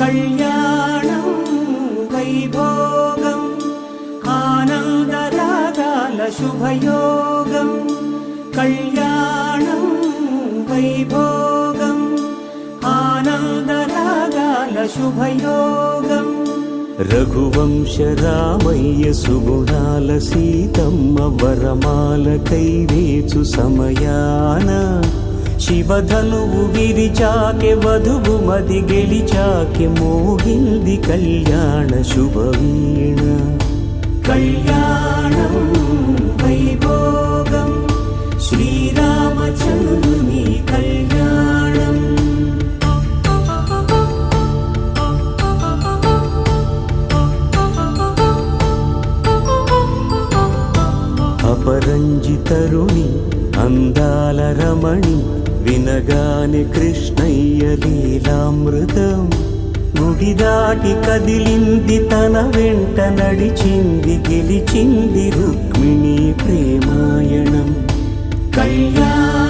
కళ్యాణం వైభోగం ఆనందరాగాల శుభయోగం. కళ్యాణం వైభోగం ఆనందరాగాల శుభయోగం. రఘువంశ రామయ్య సుగుణాల సీతమ్మ వరమాల కైవేచు సమయాన శివధనువు విరిచాకె వధువు మది గెలిచాకె మోగింది కళ్యాణ శుభవీణ. కళ్యాణం వైభోగం శ్రీరామచంద్రుని కళ్యాణం. అపరంజి తరుణి అందాల రమణి వినగానే కృష్ణయ్య లీలామృతం. గుడి దాటి కదిలింది తన వెంట నడిచింది గెలిచింది రుక్మిణి ప్రేమాయణం. కళ్యాణ